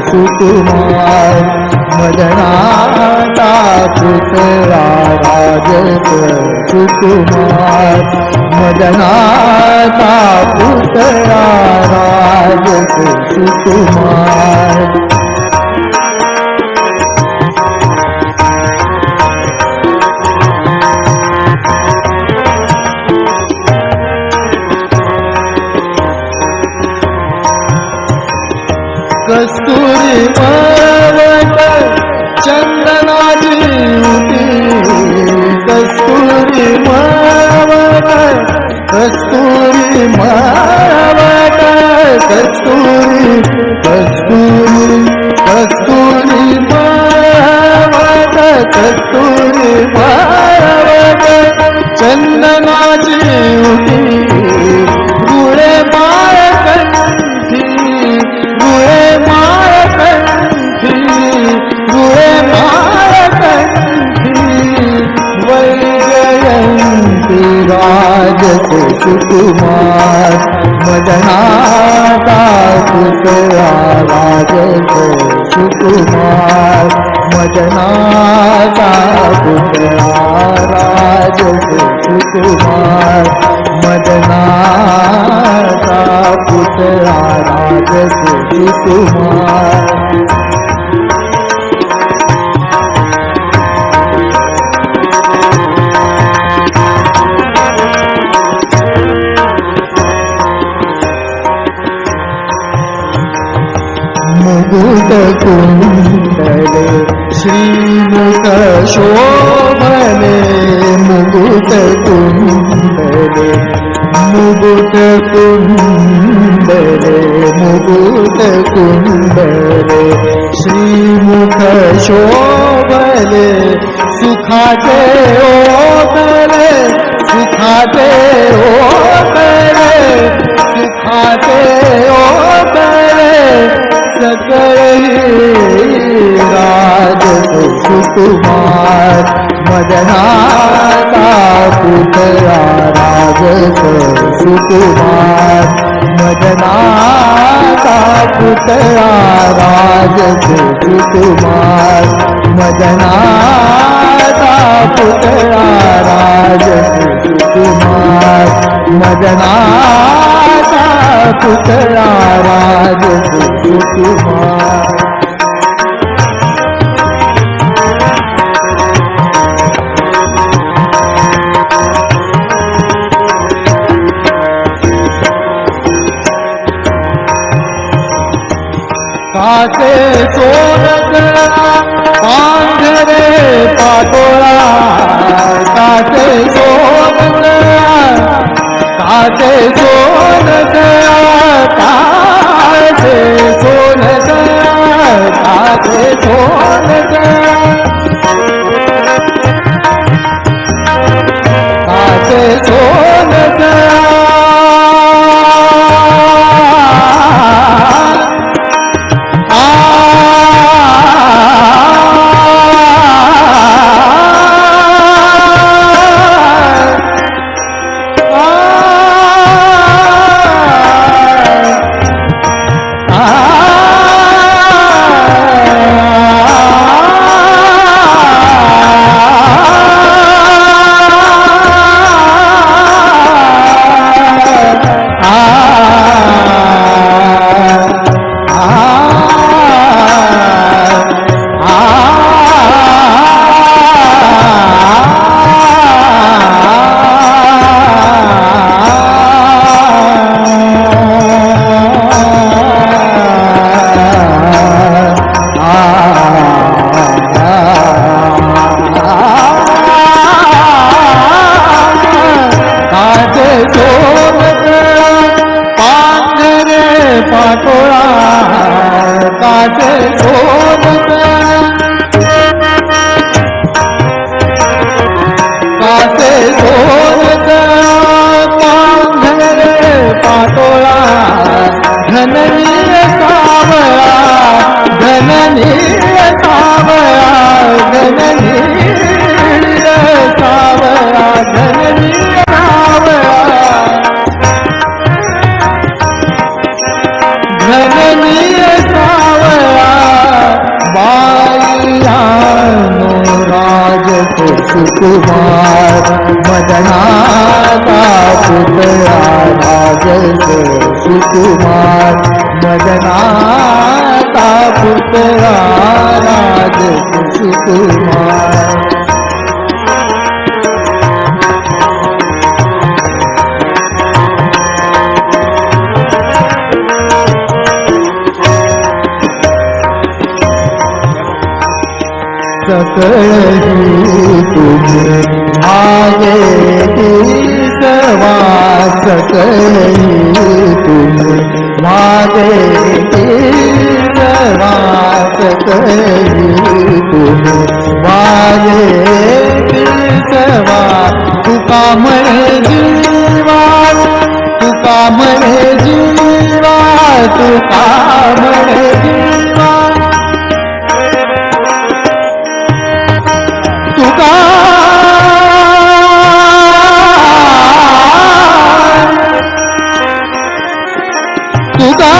सुकुमार मदनाचा पुतळा राजस सुकुमार मदनाचा पुतळा राजस सुकुमार कस्तुरी मावत चंदनाची उटी कस्तुरी मावत कस्तुरी मावत कस्तुरी कस्तुरी कस्तुरी मावत कस्तुरी मावत चंदनाची उटी गुळे माळ कंठी गुळे माळ कंठी गुळे माळ कंठी वैजयंती राजस सुकुमार मदनाचा पुतळा राजस सुकुमार मदनाचा पुतळा राजस सुकुमार मदनाचा पुतळा राजस सुकुमार मुकुट कुंडले श्रीमुख शोभले मुकुट कुंडले मुकुट कुंडले मुकुट कुंडले श्रीमुख शोभले सुखाचे ओतले सुखाचे ओतले सुखाचे ओतले सकळही राजस सुकुमार मदनाचा पुतळा राजस सुकुमार मदनाचा पुतळा राजस सुकुमार मदनाचा पुतळा राजस सुकुमार मदनाचा पुतळा राजस सुकुमार कासे सोनसळा पांढरे पातोळा कासे सोनसळा कासे सोनसळा कासे सोनसळा कासे सोनसळा कासे सोनसळा पातोळा कासे सोनसळा कासे सोनसळा पांढरे पातोळा धननीय सावळा धननीय सावळा धननीय सावळा धननीय सावळा धननीय सावळा सुकुमार मदनाचा पुतळा राजस सुकुमार मदनाचा पुतळा राजस सुकुमार सकळही तुम्ही मागे सवा सकळही तुम्ही मागे सवा सकळही तुम्ही मागे सवा तुका म्हणे जीवा तुका म्हणे जीवा तुका म्हणे जीवा तुका तुका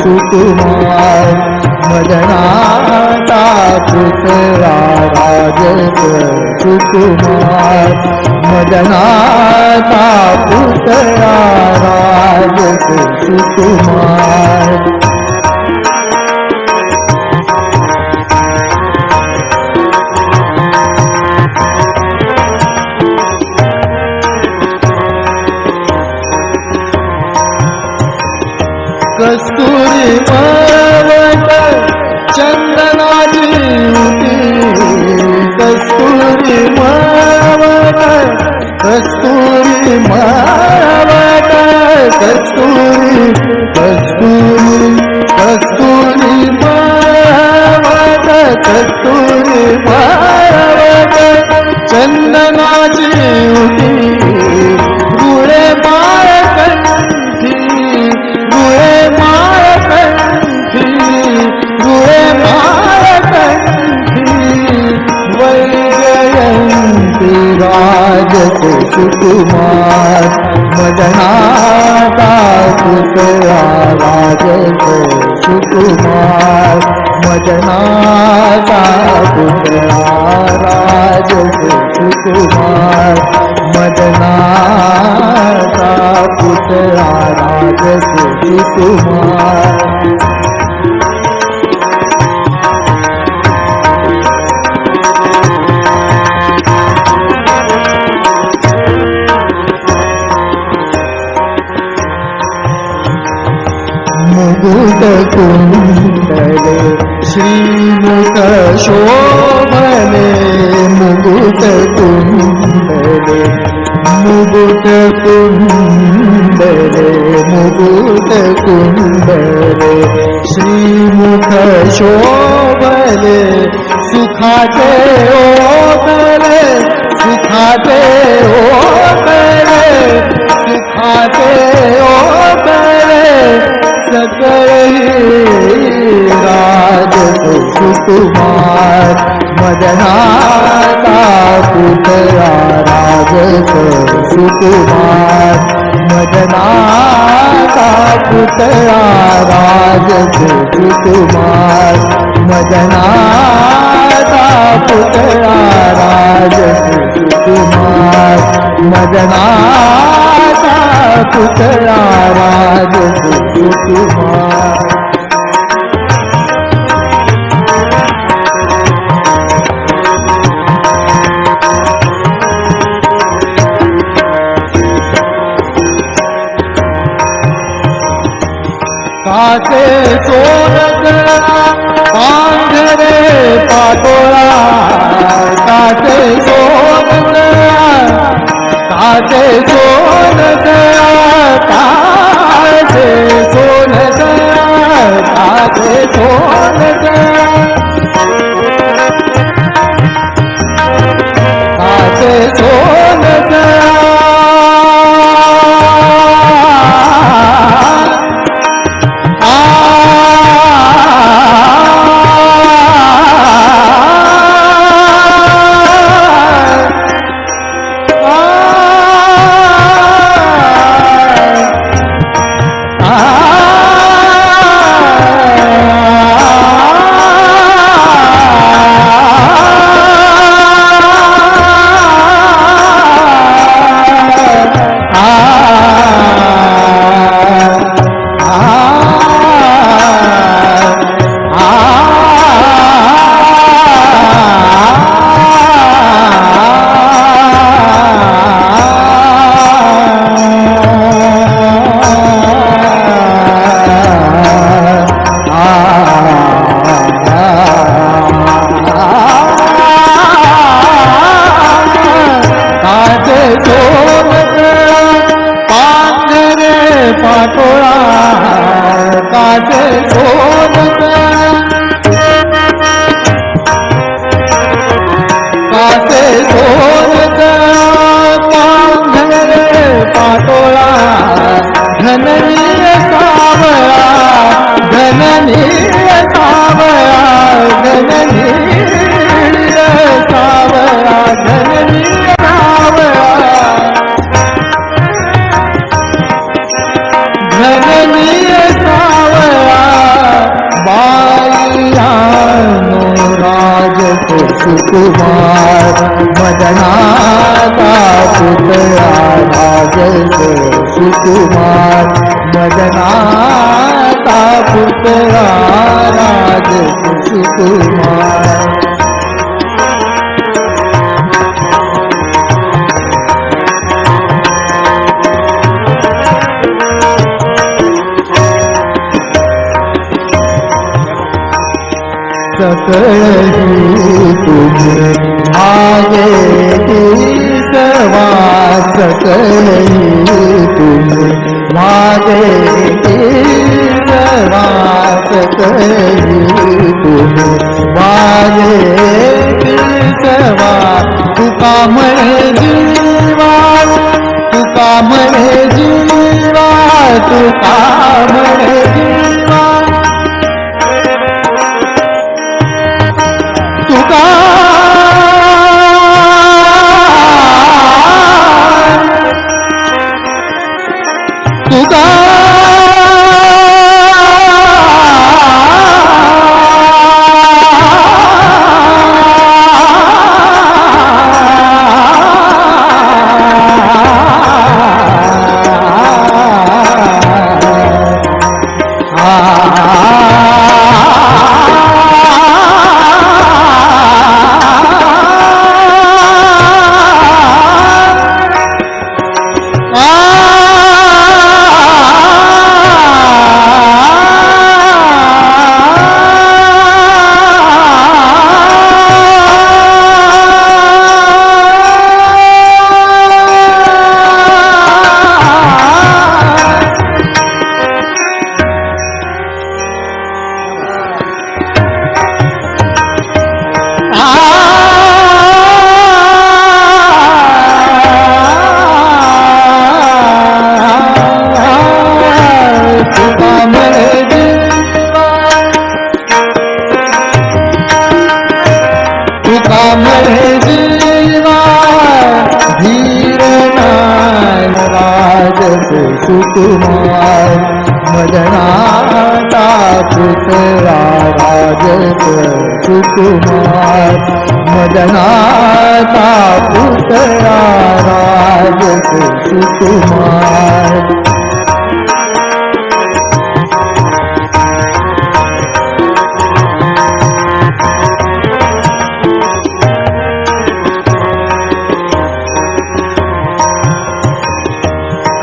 सुकुमार मदनाचा पुतळा राजस सुकुमार मदनाचा पुतळा राजस सुकुमार कस्तुरी मवट चंदनाची कस्तुरी मवट कस्तुरी मवट कस्तुरी कस्तुरी कस्तुरी मवट कस्तुरी मवट चंदनाची गुळे माळकंठी गुळे माळकंठी गुळे माळकंठी वैजयंती राजस सुकुमार मदनाचा पुतळा राजस सुकुमार मदनाचा पुतळा राजस सुकुमार मदनाचा पुतळा राजस सुकुमार मुकुट कुंडले श्रीमुख शोभले मुकुट कुंडले मुकुट कुंडले मुकुट कुंडले श्रीमुख शोभले सुखाचे ओतले सुखाचे ओतले सुखाचे ओतले सकळही राजस सुकुमार मदनाचा पुतळा राजस सुकुमार मदनाचा पुतळा राजस सुकुमार मदनाचा पुतळा राजस सुकुमार मदनाचा पुतळा राज सुकुमार कासे सोनस पांढरे पातोळा कासे सोनस कासे सोनस कासे सोनस कासे सोनस कासे सोनस पातोळा कासे सोनस कासे सोनस पांढरे पातोळा धननीय सावळा धननीय सावळा धननीय सावळा धननीय सावळा धननीय सावळा बाईयानो राज सुकुमार मदनाचा पुतळा राज सुकुमार मदनाचा पुतळा राज सुकुमार सकळही तुम्ही मागे सवा सकळही तुम्ही मागे सवा सकळही तुम्ही मागे सवा तुका म्हणे जीवा तुका म्हणे जीवा तुका म्हणे जीवा तुका तुका सुकुमार मदनाचा पुतळा राजस सुकुमार मदनाचा पुतळा राजस सुकुमार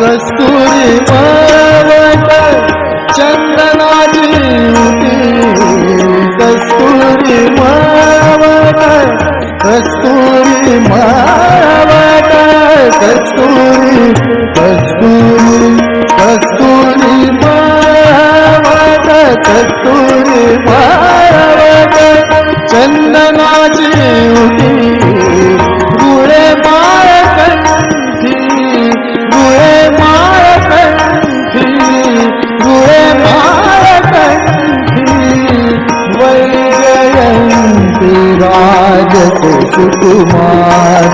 कस्तुरी पर्वत चंदनाची कस्तुरी पर्वत कस्तुरी पर्वत कस्तुरी कस्तुरी कस्तुरी पर्वत कस्तुरी पर्वत चंदनाची गुळे बाळकंठी गुळे माळकंठी गुळे माळकंठी वैजयंती राजस सुकुमार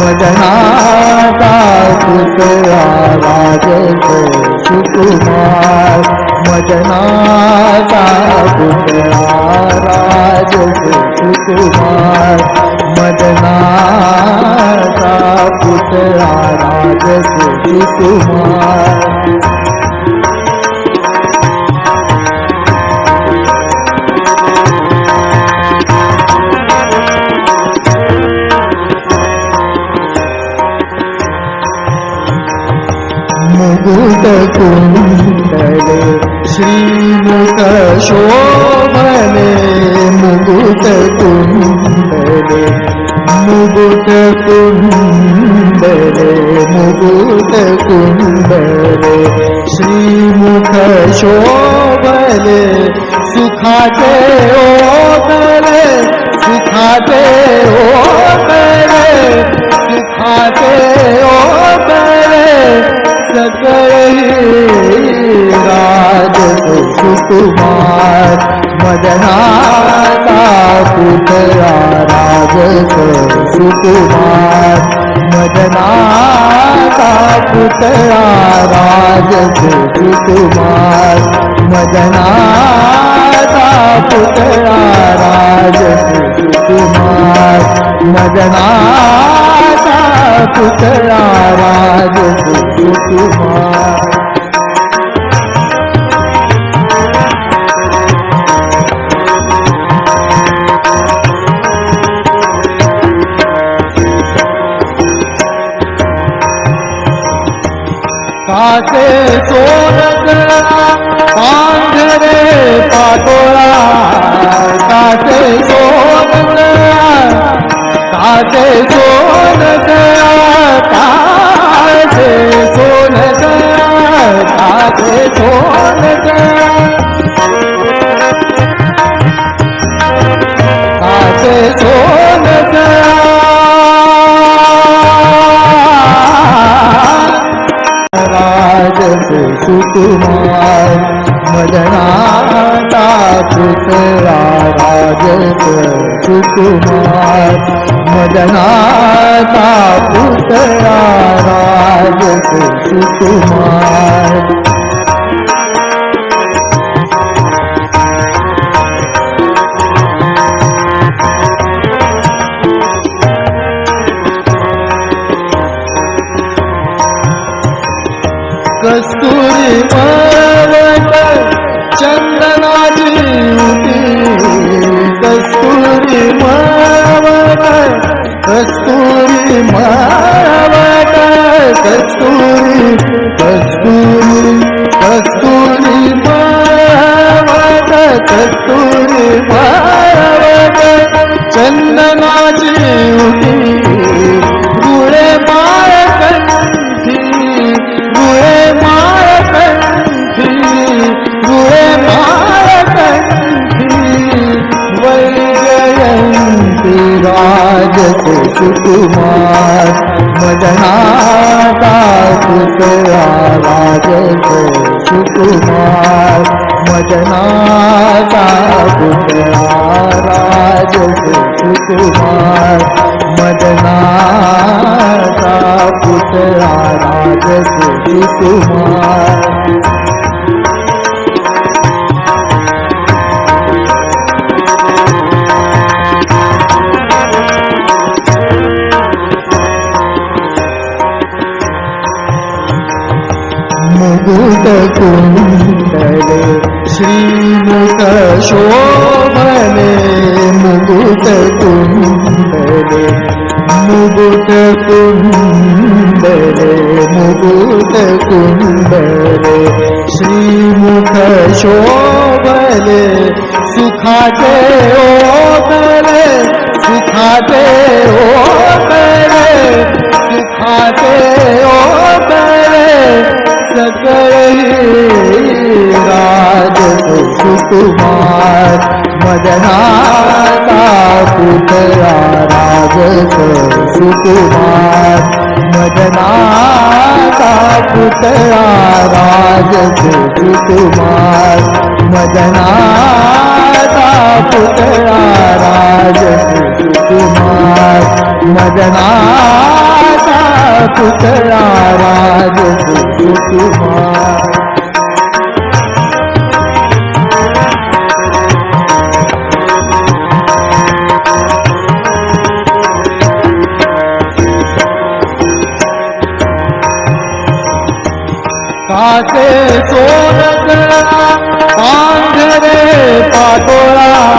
मदनाचा पुतळा राजस सुकुमार मदनाचा पुतळा राजस सुकुमार मदनाचा पुतळा राजस सुकुमार मुकुट कुंडले श्रीमुख शोभले मुकुट कुंडले मुकुट कुंडले मुकुट कुंडले श्रीमुख शोभले सुखाचे ओतले सुखाचे ओतले सुखाचे ओतले सकळी राजस सुकुमार मदनाचा पुतळा राजस सुकुमार मदनाचा पुतळा राजस सुकुमार मदनाचा पुतळा राजस सुकुमार मदनाचा पुतळा राजस सुकुमार कासे सोनसळा पांढरे पातोळा कासे सोनसळा कासे सोनसळा कासे सोनसळा कासे सोनसळा कासे सोनसळा राजस सुकुमार मदनाचा पुतळा राजस सुकुमार मदनाचा पुतळा राजस सुकुमार कस्तुरी पर्वत चंदनाची कस्तुरी पर्वत कस्तुरी पर्वत कस्तुरी कस्तुरी कस्तुरी पर्वत कस्तुरी पर्वत चंदनाची गुळे बाळकंठी गुळे माळकंठी गुळे माळकंठी वैजयंती राजस सुकुमार मदनाचा पुतळा राजस सुकुमार मदनाचा पुतळा राजस सुकुमार मदनाचा पुतळा राजस सुकुमार मुकुट कुंडले श्रीमुख शोभले मुकुट कुंडले मुकुट कुंडले मुकुट कुंडले श्रीमुख शोभले सुखाचे ओतले सुखाचे ओतले सुखाचे ओतले सकळही राज सुकुमार मदनाचा पुतळा राजस सुकुमार मदनाचा पुतळा राजस सुकुमार मदनाचा पुतळा राजस सुकुमार मदनाचा पुतळा राजस सुकुमार कासे सोनसळा पांढरे पाटोळा